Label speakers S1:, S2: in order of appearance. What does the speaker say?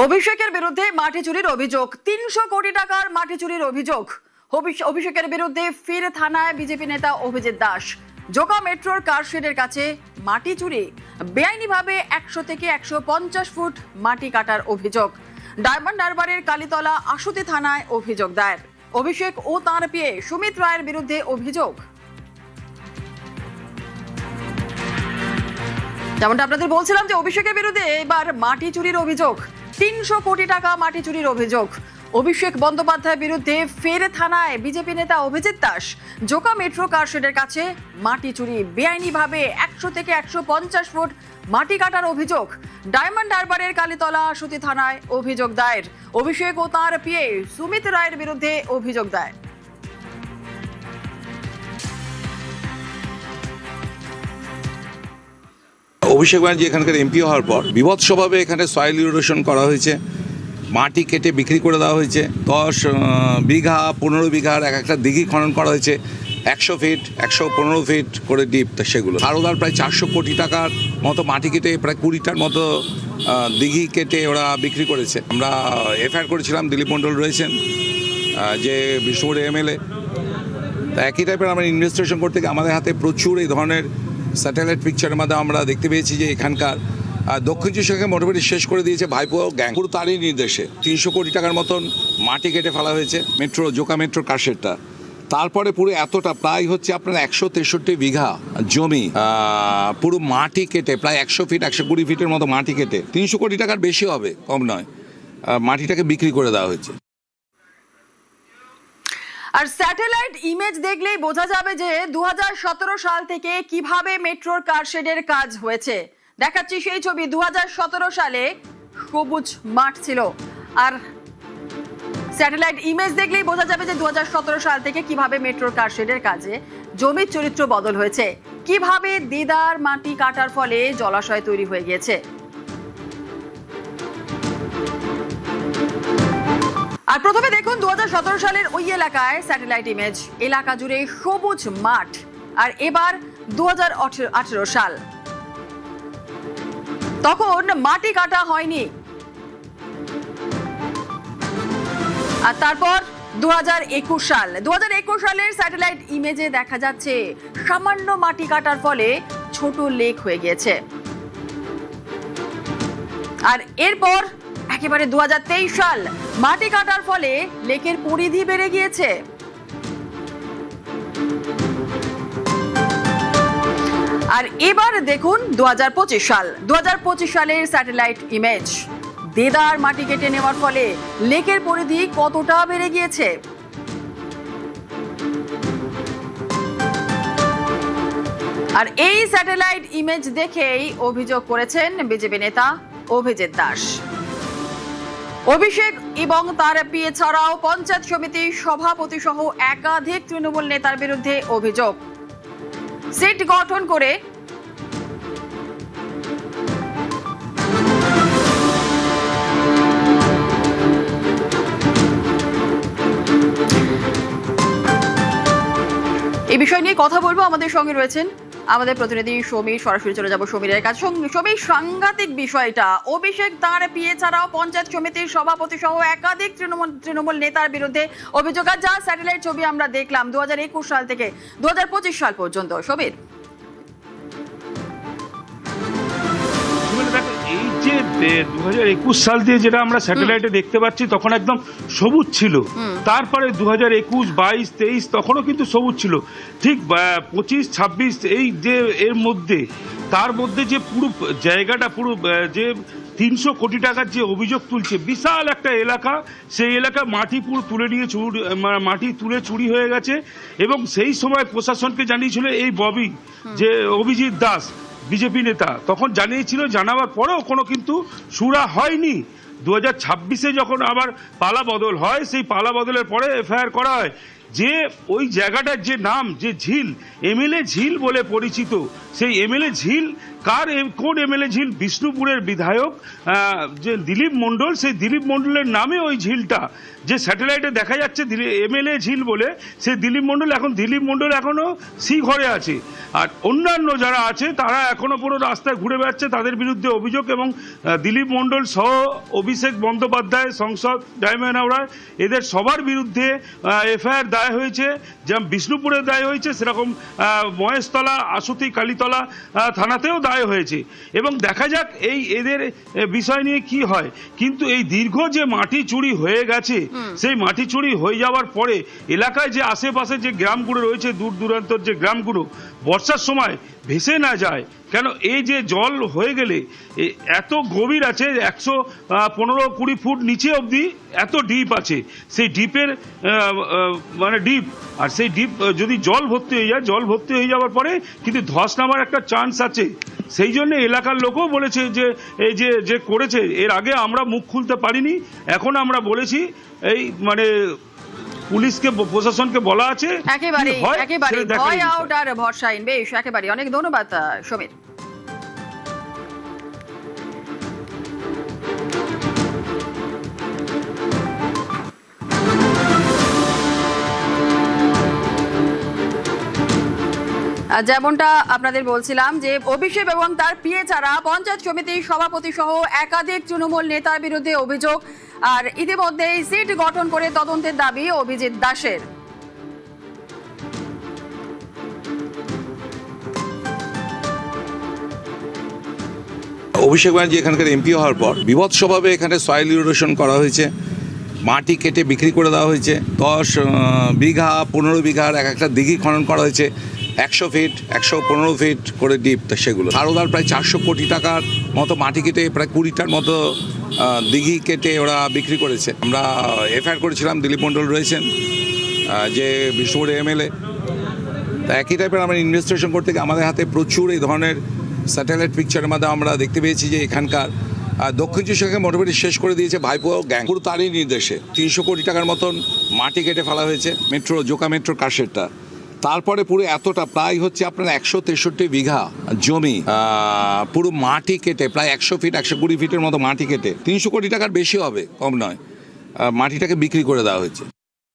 S1: অভিষেকের বিরুদ্ধে মাটি চুরির অভিযোগ, ৩০০ কোটি টাকার মাটি চুরির অভিযোগ। অভিষেকের বিরুদ্ধে ফের থানায় বিজেপি নেতা অভিজিৎ দাস। জোকা মেট্রোর কারশেডের কাছে মাটি চুরি, বেআইনিভাবে ১০০ থেকে ১৫০ ফুট মাটি কাটার অভিযোগ। ডায়মন্ড হারবারের কালীতলা আশুতি থানায় অভিযোগ দায়ের। অভিষেক ও তাঁর পিএ সুমিত রায়ের বিরুদ্ধে অভিযোগ। যেমনটা আপনাদের বলছিলাম যে অভিষেকের বিরুদ্ধে এবার মাটি চুরির অভিযোগ, ৩০০ কোটি টাকা মাটি চুরির অভিযোগ। অভিষেক বন্দ্যোপাধ্যায়ের বিরুদ্ধে ফের থানায় বিজেপি নেতা অভিজিৎ দাস। জোকা মেট্রো কারশেডের কাছে মাটি চুরি, বেআইনিভাবে ১০০ থেকে ১৫০ ফুট মাটি কাটার অভিযোগ। ডায়মন্ড হারবারের কালীতলা আশুতি থানায় অভিযোগ দায়ের। অভিষেক ও তাঁর পিএ সুমিত রায়ের বিরুদ্ধে অভিযোগ দায়ের।
S2: অভিষেক ব্যানার্জি এখানকার এমপি হওয়ার পর বিভৎসভাবে এখানে সয়েল ইরোশন করা হয়েছে, মাটি কেটে বিক্রি করে দেওয়া হয়েছে। 10 বিঘা 15 বিঘার এক একটা দিঘি খনন করা হয়েছে, 100 ফিট 115 ফিট করে ডিপ। সেগুলো সারদার প্রায় 400 কোটি টাকার মতো মাটি কেটে প্রায় 20টার মতো দিঘি কেটে ওরা বিক্রি করেছে। আমরা এফআইআর করেছিলাম, দিলীপ মণ্ডল রয়েছেন যে বিষ্ণুপুরের এমএলএ। তা একই টাইপের আমরা ইনভেস্টিগেশন করতে গিয়ে আমাদের হাতে প্রচুর এই ধরনের স্যাটেলাইট পিকচারের মধ্যে আমরা দেখতে পেয়েছি যে এখানকার দক্ষিণ চব্বিশ মোটামুটি শেষ করে দিয়েছে ভাইপো গ্যাং। পুরো তারই নির্দেশে 300 কোটি টাকার মতন মাটি কেটে ফেলা হয়েছে মেট্রো, জোকা মেট্রো কারশেডটা। তারপরে পুরো এতটা প্রায় হচ্ছে আপনার 163 বিঘা জমি পুরো মাটি কেটে প্রায় 100 ফিট 120 ফিটের মতো মাটি কেটে 300 কোটি টাকার বেশি হবে, কম নয়, মাটিটাকে বিক্রি করে দেওয়া হয়েছে।
S1: আর স্যাটেলাইট ইমেজ দেখলেই বোঝা যাবে যে 2017 সাল থেকে কিভাবে মেট্রোর কারশেডের কাজ হয়েছে। দেখাচ্ছি সেই ছবি। 2017 সালে সবুজ মাঠ ছিল, আর স্যাটেলাইট ইমেজ দেখলেই বোঝা যাবে যে 2017 সাল থেকে কিভাবে মেট্রোর কারশেডের কাজে জমির চরিত্র বদল হয়েছে, কিভাবে দেদার মাটি কাটার ফলে জলাশয় তৈরি হয়ে গিয়েছে। আর প্রথমে দেখুন 2017 সালের ওই এলাকায় স্যাটেলাইট ইমেজ, এলাকা জুড়ে সবুজ মাঠ। আর এবার 2018 সাল, তখন মাটি কাটা হয়নি। আর তারপর 2021 সাল, 2021 সালের স্যাটেলাইট ইমেজে দেখা যাচ্ছে সামান্য মাটি কাটার ফলে ছোট লেক হয়ে গিয়েছে। আর এরপর একেবারে 2023 সাল, মাটি কাটার ফলে লেকের পরিধি বেড়ে গিয়েছে। আর এবার দেখুন 2025 সাল, 2025 সালের স্যাটেলাইট ইমেজ, দেদার মাটি কেটে নেওয়ার ফলে লেকের পরিধি কতটা বেড়ে গিয়েছে। আর এই স্যাটেলাইট ইমেজ দেখেই অভিযোগ করেছেন বিজেপি নেতা অভিজিৎ দাস। অভিষেক এবং তার পিএ ছাড়াও পঞ্চায়েত সমিতির সভাপতি সহ একাধিক তৃণমূল নেতার বিরুদ্ধে অভিযোগ। সিট গঠন করে এই বিষয় নিয়ে কথা বলবো। আমাদের সঙ্গে রয়েছেন আমাদের প্রতিনিধি সমীর। সরাসরি চলে যাবো সমীরের কাছে। সমীর, সাংঘাতিক বিষয়টা, অভিষেক তার পিএ ছাড়াও পঞ্চায়েত সমিতির সভাপতি সহ একাধিক তৃণমূল নেতার বিরুদ্ধে অভিযোগ। আর যা স্যাটেলাইট ছবি আমরা দেখলাম 2021 সাল থেকে 2025 সাল পর্যন্ত। সমীর,
S3: এই যে 2021 সাল দিয়ে যেটা আমরা স্যাটেলাইটে দেখতে পাচ্ছি তখন একদম সবুজ ছিল, তারপরে 2021, 22, 23 তখনও কিন্তু সবুজ ছিল, ঠিক 25, 26 এই যে এর মধ্যে, তার মধ্যে যে পুরো জায়গাটা পুরো যে 300 কোটি টাকার যে অভিযোগ তুলছে, বিশাল একটা এলাকা, সেই এলাকা মাটি পুরো তুলে নিয়ে মাটি তুলে চুরি হয়ে গেছে। এবং সেই সময় প্রশাসনকে জানিয়েছিল এই ববি, যে অভিজিৎ দাস বিজেপি নেতা, তখন জানিয়েছিল, জানাবার পরেও কোনো কিন্তু সুরা হয়নি। 2026-এ যখন আবার পালা বদল হয়, সেই পালা বদলের পরে এফআইআর করা হয় যে ওই জায়গাটার যে নাম, যে ঝিল, এমএলএ ঝিল বলে পরিচিত, সেই এমএলএ ঝিল কোন এমএলএ ঝিল? বিষ্ণুপুরের বিধায়ক যে দিলীপ মণ্ডল, সেই দিলীপ মণ্ডলের নামে ওই ঝিলটা যে স্যাটেলাইটে দেখা যাচ্ছে এমএলএ ঝিল বলে, সেই দিলীপ মণ্ডল এখনো ঘরে আছে। আর অন্যান্য যারা আছে তারা এখনো পুরো রাস্তায় ঘুরে বেড়াচ্ছে, তাদের বিরুদ্ধে অভিযোগ। এবং দিলীপ মণ্ডল সহ অভিষেক বন্দ্যোপাধ্যায়, সংসদ ডায়মন্ড হাওড়া, এদের সবার বিরুদ্ধে এফআইআর দায় হয়েছে। যেমন বিষ্ণুপুরে দায় হয়েছে, সেরকম মহেশতলা, আশুতি, কালীতলা থানাতেও দায় হয়েছে। এবং দেখা যাক এদের বিষয় নিয়ে কি হয়। কিন্তু এই দীর্ঘ যে মাটি চুরি হয়ে গেছে, সেই মাটি চুরি হয়ে যাওয়ার পরে এলাকায় যে আশেপাশে যে গ্রামগুলো রয়েছে, দূর দূরান্তর যে গ্রামগুলো, বর্ষার সময় ভেসে না যায়। কেন এই যে জল হয়ে গেলে এত গভীর আছে, 115-20 ফুট নিচে অবধি এত ডিপ আছে। সেই ডিপের মানে ডিপ, আর সেই ডিপ যদি জল ভর্তি হয়ে যাওয়ার পরে কিন্তু ধস নামার একটা চান্স আছে। সেই জন্য এলাকার লোকও বলেছে যে এই যে করেছে, এর আগে আমরা মুখ খুলতে পারিনি, এখন আমরা বলেছি। এই মানে পুলিশকে, প্রশাসনকে বলা আছে
S1: একেবারে ভয় আউট আর ভরসাহীন। বেশ, একেবারে অনেক ধন্যবাদ সমীর। যেমনটা আপনাদের বলছিলাম যে অভিষেক এবং তার পিএ ছাড়া পঞ্চায়েত সমিতির সভাপতি সহ একাধিক তৃণমূল নেতার বিরুদ্ধে অভিযোগ। আর ইতিমধ্যে সিট গঠন করে তদন্তের দাবি অভিজিৎ দাসের।
S2: অভিষেক ব্যানার্জি এখানকার এমপি হওয়ার পর বিভৎসভাবে এখানে সয়েল ইরোশন করা হয়েছে, মাটি কেটে বিক্রি করে দেওয়া হয়েছে। 10 বিঘা 15 বিঘার একটা দিঘি খনন করা হয়েছে, 100 ফিট 115 ফিট করে ডিপ। সেগুলো সারদার প্রায় 400 কোটি টাকার মতো মাটি কেটে প্রায় 20টার মতো দিঘি কেটে ওরা বিক্রি করেছে। আমরা এফআইআর করেছিলাম, দিলীপ মণ্ডল রয়েছেন যে বিষ্ণুপুরের এমএলএ। তা একই টাইপের আমরা ইনভেস্টিগেশন করতে গিয়ে আমাদের হাতে প্রচুর এই ধরনের স্যাটেলাইট পিকচারের মাধ্যমে আমরা দেখতে পেয়েছি যে এখানকার দক্ষিণ চব্বিশ মোটামুটি শেষ করে দিয়েছে ভাইপো গ্যাং। পুরো তারই নির্দেশে 300 কোটি টাকার মতন মাটি কেটে ফেলা হয়েছে জোকা মেট্রোর কাশেরটা। তারপরে পুরো এতটা প্রায় হচ্ছে আপনার 163 বিঘা জমি পুরো মাটি কেটে প্রায় 100 ফিট 120 ফিটের মতো মাটি কেটে 300 কোটি টাকার বেশি হবে, কম নয়, মাটিটাকে বিক্রি করে দেওয়া হয়েছে।